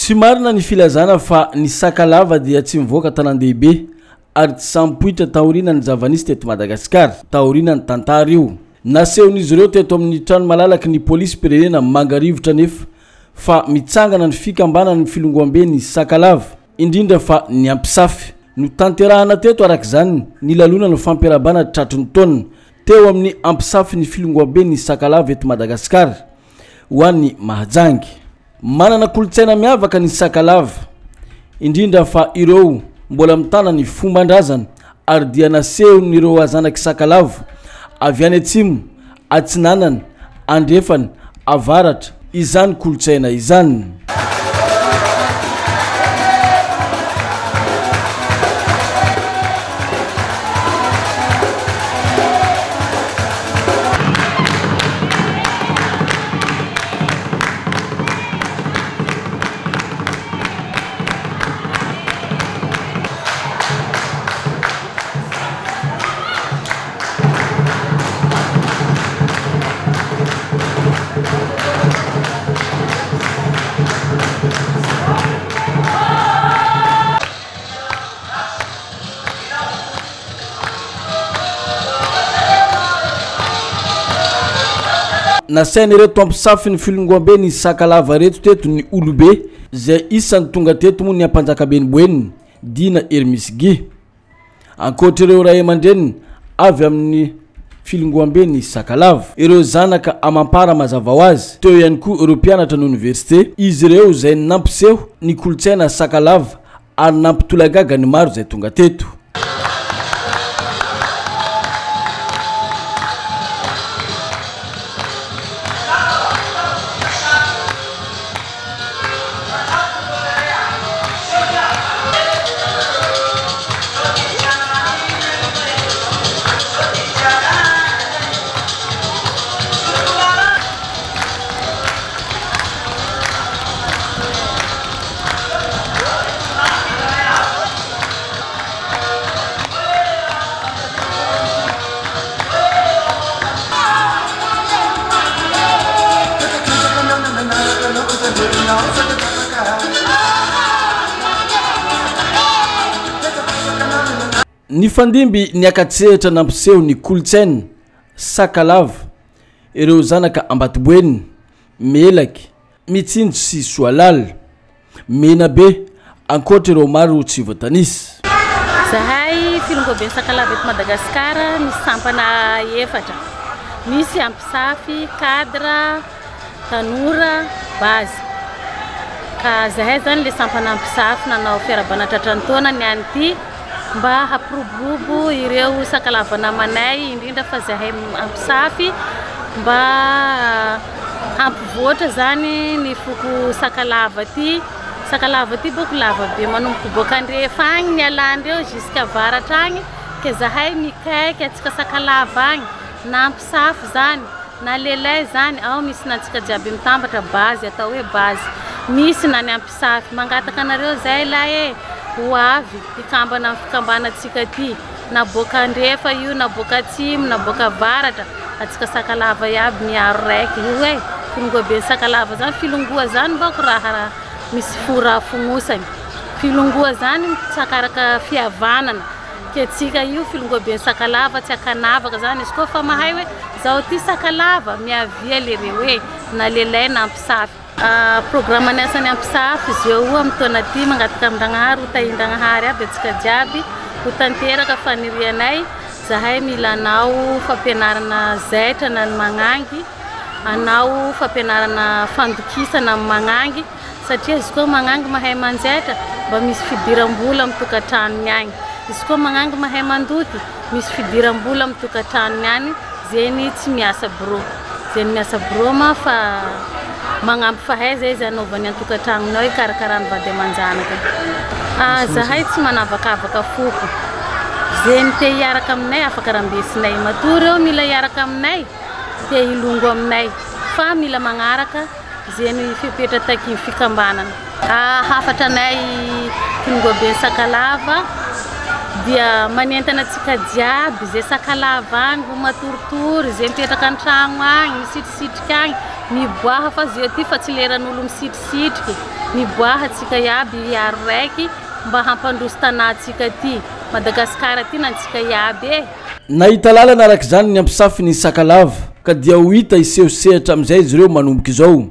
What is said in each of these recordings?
Tsy marina ny filazana fa ny sakalava dia tsy mivoaka tanan-dehibe ary tsy sampoitra taorina ny zavanisy teto Madagasikara. Taorina ny tantara io nasehon'izy ireo teto amin'ny trano malalaky ny polisy pirenena Mangarivotra nefa fa mitsangana ny fikambanana ny filongoambe ny sakalava indrindra fa ny ampisafy no tanterahana teto arak'izany ny lalona no fampiarabana tratry ny taona teo amin'ny ampisafy ny filongoambe ny sakalava eto Madagasikara ho an'ny Mahajangy. Manana kolotsaina miavaka ny sakalava indrindra fa ireo mbola mitana ny fomban-drazana ary dia nasehon'ireo azanaky sakalava avy any atsimo, atsinanana, andrefana, avaratra izany kolotsaina izany. Nasaina ireto ampisafy ny filongoambe ny sakalava reto teto ny olobe zay isan'ny tonga teto mo ny ampanjakabeny boeniny Dina Hermisgy. Ankoatra ireo ray aman-dreniny avy amin'ny filongoambe ny sakalava, ireo zanaka amampara mazava ho azy teo ihany koa ireo mpianatra ny université, izy ireo zay nampiseho ny kolotsaina sakalava ary nampitolagaga ny maro zay tonga teto. Ny fandimby ny akatsehatra nampiseho ny kolotsaina sakalava ireo zanaka Ambatoboeniny, Melaky, Mitsinjo sy Soalala, Menabe ankoatra ireo maro tsy voatanisy. Zahay filongoambe sakalava eto Madagasikara misy sampana efatra. Misy ampisafy, cadre, tanora, base. Ka zahay zany le sampana ampisafy nanao fiarabana tratran'ny taona ny an'ity mba hapirobobo ireo sakalava namanay indrindra fa zahay ampisafy mba hampivoatra zany ny foko sakalava ty boko lava be manomboka boka andrefa agny ny alandreo jusqu'à avaratra agny ke zahay mikaiky atsika sakalava agny na ampisafy zany na lelay zany ao misy natsika jiaby mitambatra base atao hoe base, misy na ny ampisafy mangataka anareo zay lahy ho avy ikambana fikambana atsika ty na boka andrefa io na boka atsimo na boka avaratra atsika sakalava iaby miaro raiky io filongoambe sakalava zany filongoa zany bako raha misy fora fognosany, filongoa zany sakaraka fihavanana ke tsika io filongoambe sakalava tsy akanavaka zany izy koa fa mahay hoe zao ty sakalava miavia le reo na lelay na ampisafy. Programme ny asany ampisafy zio amin'ny taona ty mangataka amindragnahary ho tahin-dragnahary aby atsika jiaby ho tanteraka fanirianay. Zahay mila anao fampianarana zaitra na ny magnangy, anao fampianarana fandokisana amin'ny magnangy satria izy koa magnangy mahay manjaitra mba misy fidiram-bola amin'ny tokantranony agny, izy koa magnangy mahay mandoky misy fidiram-bola amin'ny tokantranony agny. Zeny tsy miasa bro, zeny miasa bro ma fa magnampy fahaiza izy anaovany an-tokantranonao ikarakarany vady aman-janaka. Zahay tsy manavakavaka foko, zeny te hiaraka aminay afaka rambesinay, matory eo mila hiaraka aminay te hilongo aminay fa mila magnaraka zeny fipetra taky fikambanana. Hafatra anay filongoambe sakalava dia manentana atsika jiaby zay sakalava agny ho matoritory zay mipetraka an-tragno agny misitrisitry agny miboaha fa zio ty fa tsy leran'olo misitrisitry niboahatsika iaby iaro raiky mba hampandroso tanatsika ty Madagasikara ty nantsika iaby nahita lalana araka izany ny ampisafiny Sakalava ka dia ho hita iseho sehatra amin'izay izy ireo manomboka izao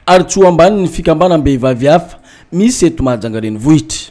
ary tsy ho ambany ny fikambanam-behivavy hafa misy eto Mahajanga renivohitra.